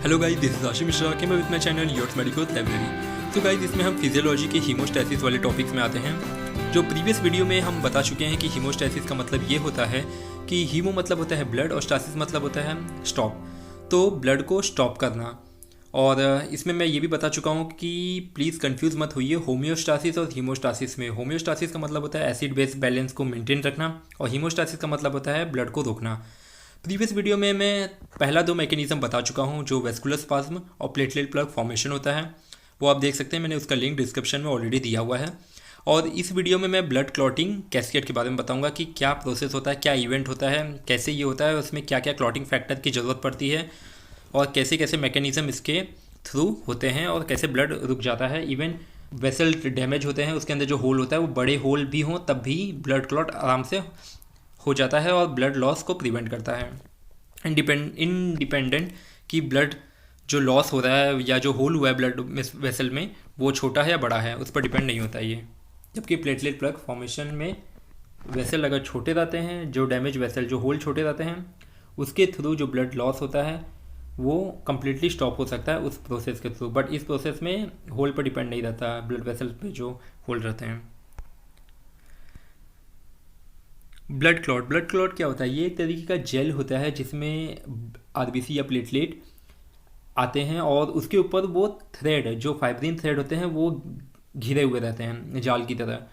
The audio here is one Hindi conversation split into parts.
Hello guys, this is Ashish Mishra के मैं with my channel yours medical library. तो गाइस, इसमें हम फिजियोलॉजी के हीमोस्टैसिस वाले टॉपिक्स में आते हैं। जो प्रीवियस वीडियो में हम बता चुके हैं कि हीमोस्टैसिस का मतलब ये होता है कि हीमो मतलब होता है ब्लड और स्टैसिस मतलब होता है स्टॉप, तो ब्लड को स्टॉप करना। और इसमें मैं ये भी बता चुका हूँ कि प्लीज़ कंफ्यूज मत होइए होम्योस्टासिस और हीमोस्टासिस में। होम्योस्टासिस का मतलब होता है एसिड बेस बैलेंस को मेंटेन रखना और हीमोस्टासिस का मतलब होता है ब्लड को रोकना। प्रीवियस वीडियो में मैं पहला दो मैकेनिज्म बता चुका हूँ, जो वेस्कुलर स्पाज्म और प्लेटलेट प्लग फॉर्मेशन होता है, वो आप देख सकते हैं। मैंने उसका लिंक डिस्क्रिप्शन में ऑलरेडी दिया हुआ है। और इस वीडियो में मैं ब्लड क्लॉटिंग कैस्केड के बारे में बताऊंगा कि क्या प्रोसेस होता है, क्या इवेंट होता है, कैसे ये होता है, उसमें क्या क्या क्लॉटिंग फैक्टर की ज़रूरत पड़ती है और कैसे कैसे मैकेनिज्म इसके थ्रू होते हैं और कैसे ब्लड रुक जाता है। इवन वेसल डैमेज होते हैं, उसके अंदर जो होल होता है वो बड़े होल भी हों तब भी ब्लड क्लॉट आराम से हो जाता है और ब्लड लॉस को प्रिवेंट करता है। इंडिपेंडेंट कि ब्लड जो लॉस हो रहा है या जो होल हुआ है ब्लड वेसल में वो छोटा है या बड़ा है, उस पर डिपेंड नहीं होता ये। जबकि प्लेटलेट प्लग फॉर्मेशन में वेसल अगर छोटे रहते हैं, जो डैमेज वेसल जो होल छोटे रहते हैं, उसके थ्रू जो ब्लड लॉस होता है वो कम्प्लीटली स्टॉप हो सकता है उस प्रोसेस के थ्रू। बट इस प्रोसेस में होल पर डिपेंड नहीं रहता, ब्लड वेसल पे जो होल रहते हैं। ब्लड क्लॉट क्या होता है? ये एक तरीके का जेल होता है जिसमें आरबीसी या प्लेटलेट आते हैं और उसके ऊपर वो थ्रेड, जो फाइब्रिन थ्रेड होते हैं, वो घिरे हुए रहते हैं जाल की तरह।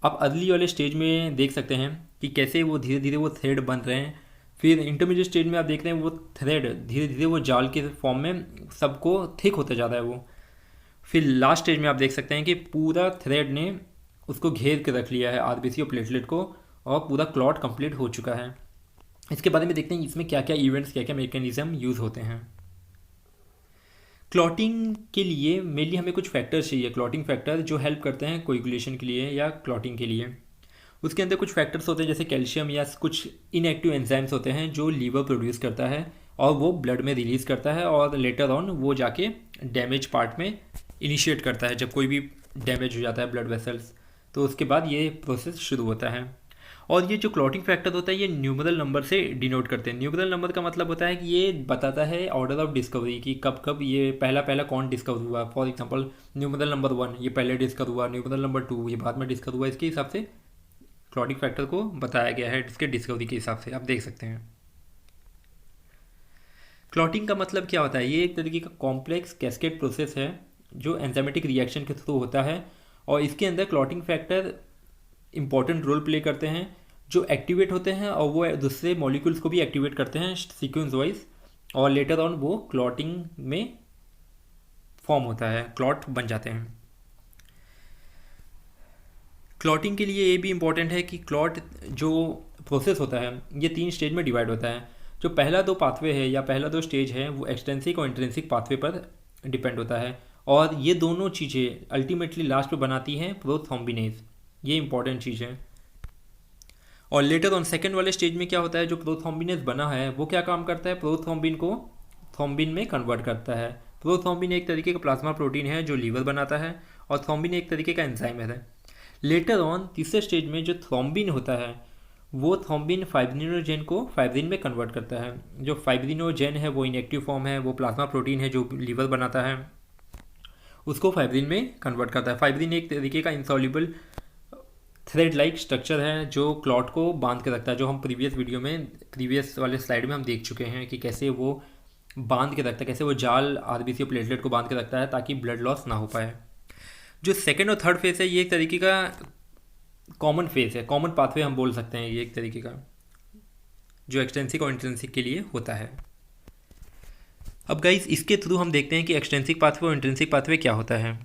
आप अर्ली वाले स्टेज में देख सकते हैं कि कैसे वो धीरे धीरे वो थ्रेड बन रहे हैं। फिर इंटरमीडिएट स्टेज में आप देख रहे हैं वो थ्रेड धीरे धीरे वो जाल के फॉर्म में सबको थिक होता जा रहा है वो। फिर लास्ट स्टेज में आप देख सकते हैं कि पूरा थ्रेड ने उसको घेर के रख लिया है आरबीसी और प्लेटलेट को और पूरा क्लॉट कंप्लीट हो चुका है। इसके बारे में देखते हैं इसमें क्या क्या इवेंट्स, क्या क्या मैकेनिज्म यूज़ होते हैं। क्लॉटिंग के लिए मेनली हमें कुछ फैक्टर्स चाहिए, क्लॉटिंग फैक्टर जो हेल्प करते हैं कोएगुलेशन के लिए या क्लॉटिंग के लिए। उसके अंदर कुछ फैक्टर्स होते हैं जैसे कैल्शियम या कुछ इनएक्टिव एंजाइम्स होते हैं जो लीवर प्रोड्यूस करता है और वो ब्लड में रिलीज़ करता है और लेटर ऑन वो जाके डैमेज पार्ट में इनिशिएट करता है। जब कोई भी डैमेज हो जाता है ब्लड वेसल्स, तो उसके बाद ये प्रोसेस शुरू होता है। और ये जो क्लॉटिंग फैक्टर होता है ये न्यूमरल नंबर से डिनोट करते हैं। न्यूमरल नंबर का मतलब होता है कि ये बताता है ऑर्डर ऑफ डिस्कवरी कि कब कब ये पहला कौन डिस्कवर हुआ। फॉर एग्जांपल न्यूमरल नंबर 1 ये पहले डिस्कवर हुआ, न्यूमरल नंबर 2 ये बाद में डिस्कवर हुआ। इसके हिसाब से क्लॉटिंग फैक्टर को बताया गया है, इसके डिस्कवरी के हिसाब से आप देख सकते हैं। क्लॉटिंग का मतलब क्या होता है? ये एक तरीके का कॉम्प्लेक्स कैस्केड प्रोसेस है जो एंजाइमेटिक रिएक्शन के थ्रू होता है और इसके अंदर clotting factor important role play करते हैं जो एक्टिवेट होते हैं और वो दूसरे मॉलिक्यूल्स को भी एक्टिवेट करते हैं सीक्वेंस वाइज और लेटर ऑन वो क्लॉटिंग में फॉर्म होता है, क्लॉट बन जाते हैं। क्लॉटिंग के लिए ये भी इम्पॉर्टेंट है कि क्लॉट जो प्रोसेस होता है ये 3 स्टेज में डिवाइड होता है। जो पहला 2 पाथवे है या पहला 2 स्टेज है वो एक्सटेंसिक और इंट्रिंसिक पाथवे पर डिपेंड होता है और ये दोनों चीज़ें अल्टीमेटली लास्ट पे बनाती हैं प्रोथ्रोम्बिनेज। ये इंपॉर्टेंट चीज़ है। और लेटर ऑन सेकेंड वाले स्टेज में क्या होता है, जो प्रोथ्रोम्बिनेज बना है वो क्या काम करता है, प्रोथ्रोम्बिन को थ्रोम्बिन में कन्वर्ट करता है। प्रोथ्रोम्बिन एक तरीके का प्लाज्मा प्रोटीन है जो लीवर बनाता है और थ्रोम्बिन एक तरीके का एंजाइम है। लेटर ऑन तीसरे स्टेज में जो थ्रोम्बिन होता है वो थ्रोम्बिन फाइब्रिनोजेन को फाइब्रिन में कन्वर्ट करता है। जो फाइब्रिनोजेन है वो इनएक्टिव फॉर्म है, वो प्लाज्मा प्रोटीन है जो लीवर बनाता है, उसको फाइब्रिन में कन्वर्ट करता है। फाइब्रिन एक तरीके का इंसॉल्युबल थ्रेड लाइक स्ट्रक्चर है जो क्लॉट को बांध के रखता है, जो हम प्रीवियस वाले स्लाइड में हम देख चुके हैं कि कैसे वो बांध के रखता है, कैसे वो जाल आरबीसी और प्लेटलेट को बांध के रखता है ताकि ब्लड लॉस ना हो पाए। जो सेकेंड और थर्ड फेज है ये एक तरीके का कॉमन फेज है, कॉमन पाथवे हम बोल सकते हैं। ये एक तरीके का जो एक्सटेंसिक और इंट्रिंसिक के लिए होता है। अब गाइस इसके थ्रू हम देखते हैं कि एक्सटेंसिक पाथवे और इंट्रिंसिक पाथवे क्या होता है।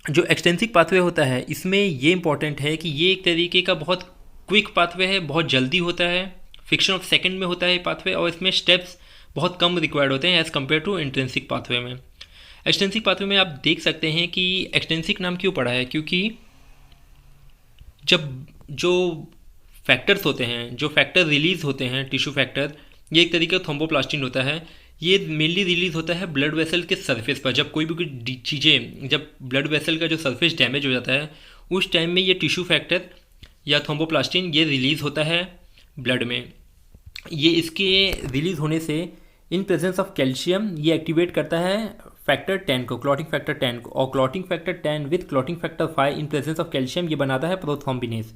जो एक्सटेंसिक पाथवे होता है इसमें ये इंपॉर्टेंट है कि ये एक तरीके का बहुत क्विक पाथवे है, बहुत जल्दी होता है, फ्रिक्शन ऑफ सेकंड में होता है पाथवे और इसमें स्टेप्स बहुत कम रिक्वायर्ड होते हैं as compare to intrinsic pathway में। एक्सटेंसिक पाथवे में आप देख सकते हैं कि एक्सटेंसिक नाम क्यों पड़ा है, क्योंकि जब जो फैक्टर्स होते हैं, जो फैक्टर रिलीज़ होते हैं, टिश्यू फैक्टर, ये एक तरीके का थ्रोम्बोप्लास्टिन होता है। ये मेनली रिलीज होता है ब्लड वेसल के सरफेस पर। जब कोई भी चीज़ें, जब ब्लड वेसल का जो सरफेस डैमेज हो जाता है उस टाइम में ये टिश्यू फैक्टर या थ्रोम्बोप्लास्टिन ये रिलीज़ होता है ब्लड में। ये इसके रिलीज़ होने से इन प्रेजेंस ऑफ कैल्शियम ये एक्टिवेट करता है फैक्टर 10 को, क्लॉटिंग फैक्टर 10 को, और clotting factor 10 with clotting factor 5 in presence of calcium ये बनाता है प्रोथ्रोम्बिनेज।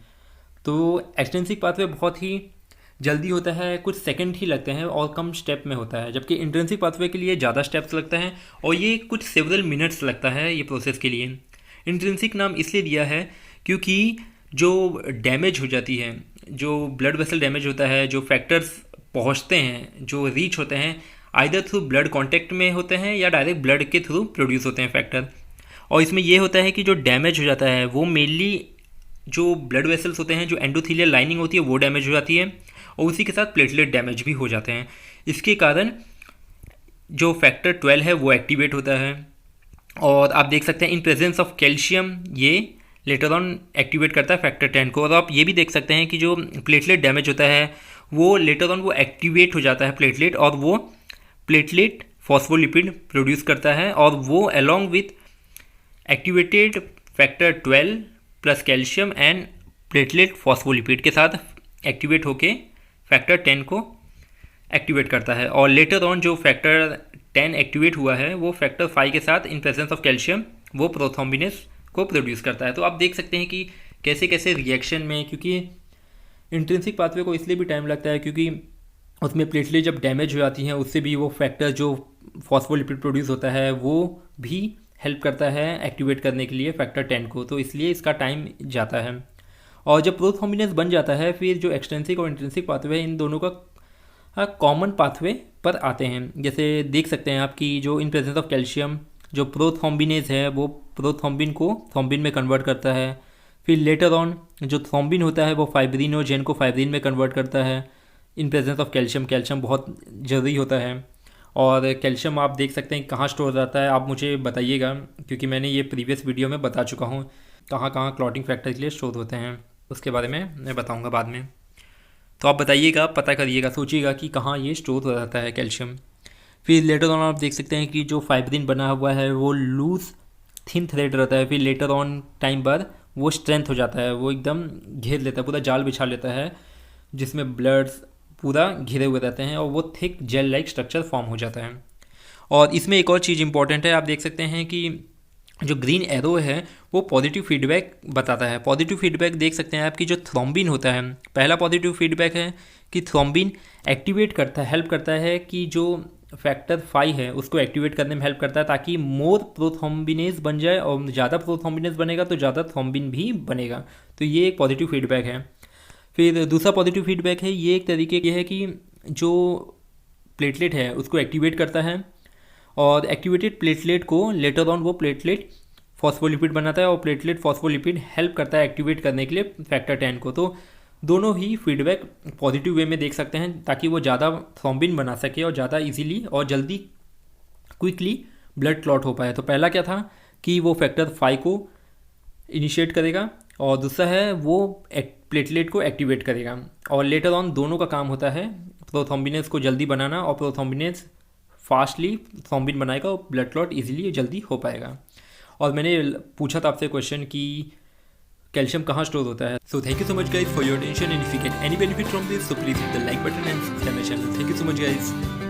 तो एक्सटेंसिव पाथवे बहुत ही जल्दी होता है, कुछ सेकंड ही लगते हैं और कम स्टेप में होता है, जबकि इंट्रिंसिक पाथवे के लिए ज़्यादा स्टेप्स लगता है और ये कुछ सेवरल मिनट्स लगता है ये प्रोसेस के लिए। इंट्रिंसिक नाम इसलिए दिया है क्योंकि जो डैमेज हो जाती है, जो ब्लड वेसल डैमेज होता है, जो फैक्टर्स पहुंचते हैं, जो रीच होते हैं, आइदर थ्रू ब्लड कांटेक्ट में होते हैं या डायरेक्ट ब्लड के थ्रू प्रोड्यूस होते हैं फैक्टर। और इसमें ये होता है कि जो डैमेज हो जाता है वो मेनली जो ब्लड वेसल्स होते हैं, जो एंडोथेलियल लाइनिंग होती है वो डैमेज हो जाती है और उसी के साथ प्लेटलेट डैमेज भी हो जाते हैं। इसके कारण जो फैक्टर 12 है वो एक्टिवेट होता है और आप देख सकते हैं इन प्रेजेंस ऑफ कैल्शियम ये लेटर ऑन एक्टिवेट करता है फैक्टर 10 को। और आप ये भी देख सकते हैं कि जो प्लेटलेट डैमेज होता है वो लेटर ऑन वो एक्टिवेट हो जाता है प्लेटलेट, और वो प्लेटलेट फॉस्फोलिपिड प्रोड्यूस करता है और वो along with activated factor 12 plus calcium and platelet phospholipid के साथ एक्टिवेट होके फैक्टर 10 को एक्टिवेट करता है। और लेटर ऑन जो फैक्टर 10 एक्टिवेट हुआ है वो फैक्टर 5 के साथ इन प्रेजेंस ऑफ कैल्शियम वो प्रोथ्रोम्बिनेज को प्रोड्यूस करता है। तो आप देख सकते हैं कि कैसे कैसे रिएक्शन में, क्योंकि इंट्रिंसिक पाथवे को इसलिए भी टाइम लगता है क्योंकि उसमें प्लेटलेट जब डैमेज हो जाती हैं उससे भी वो फैक्टर जो फॉस्फोलिपिड प्रोड्यूस होता है वो भी हेल्प करता है एक्टिवेट करने के लिए फैक्टर 10 को, तो इसलिए इसका टाइम जाता है। और जब प्रोथ्रोम्बिनेज बन जाता है फिर जो एक्सटेंसिक और इंट्रिंसिक पाथवे इन दोनों का कॉमन पाथवे पर आते हैं। जैसे देख सकते हैं आपकी जो इन प्रेजेंस ऑफ कैल्शियम जो प्रोथ्रोम्बिनेज है वो प्रोथ्रोम्बिन को थ्रोम्बिन में कन्वर्ट करता है, फिर लेटर ऑन जो थ्रोम्बिन होता है वो फाइब्रिन और जेन को फाइब्रिन में कन्वर्ट करता है in presence of calcium. Calcium बहुत ज़रूरी होता है और कैल्शियम आप देख सकते हैं कहाँ स्टोर रहता है, आप मुझे बताइएगा क्योंकि मैंने ये प्रीवियस वीडियो में बता चुका हूँ कहाँ कहाँ क्लॉटिंग फैक्टर के लिए स्टोर होते हैं, उसके बारे में मैं बताऊँगा बाद में। तो आप बताइएगा, पता करिएगा, सोचिएगा कि कहाँ ये स्टोर हो जाता है कैल्शियम। फिर लेटर ऑन आप देख सकते हैं कि जो फाइब्रिन बना हुआ है वो लूज थिन थ्रेड रहता है, फिर लेटर ऑन टाइम पर वो स्ट्रेंथ हो जाता है, वो एकदम घेर लेता है, पूरा जाल बिछा लेता है जिसमें ब्लड्स पूरा घिरे हुए रहते हैं और वो thick gel like structure form हो जाता है। और इसमें एक और चीज़ इंपॉर्टेंट है, आप देख सकते हैं कि जो ग्रीन एरो है वो पॉजिटिव फीडबैक बताता है। पॉजिटिव फीडबैक देख सकते हैं आपकी जो थ्रोम्बिन होता है, पहला पॉजिटिव फीडबैक है कि थ्रोम्बिन एक्टिवेट करता है, हेल्प करता है कि जो फैक्टर 5 है उसको एक्टिवेट करने में हेल्प करता है ताकि मोर प्रोथ्रोम्बिनेज बन जाए, और ज़्यादा प्रोथ्रोम्बिनेज बनेगा तो ज़्यादा थ्रोम्बिन भी बनेगा। तो ये एक पॉजिटिव फीडबैक है। फिर दूसरा पॉजिटिव फीडबैक है, ये एक तरीके ये है कि जो प्लेटलेट है उसको एक्टिवेट करता है और एक्टिवेटेड प्लेटलेट को लेटर ऑन वो प्लेटलेट फॉस्फोलिपिड बनाता है और प्लेटलेट फॉस्फोलिपिड हेल्प करता है एक्टिवेट करने के लिए फैक्टर 10 को। तो दोनों ही फीडबैक पॉजिटिव वे में देख सकते हैं ताकि वो ज़्यादा थ्रोम्बिन बना सके और ज़्यादा इजीली और जल्दी क्विकली ब्लड क्लॉट हो पाए। तो पहला क्या था कि वो फैक्टर 5 को इनिशिएट करेगा और दूसरा है वो प्लेटलेट को एक्टिवेट करेगा, और लेटर ऑन दोनों का काम होता है प्रोथ्रोम्बिनेज को जल्दी बनाना, और प्रोथ्रोम्बिनेज फास्टली थ्रोम्बिन बनाएगा और ब्लड क्लॉट इजीली जल्दी हो पाएगा। और मैंने पूछा था आपसे क्वेश्चन कि कैल्शियम कहाँ स्टोर होता है। So thank you so much guys for your attention, and if you get any benefit from this so please hit the like button and subscribe my channel. Thank you so much guys.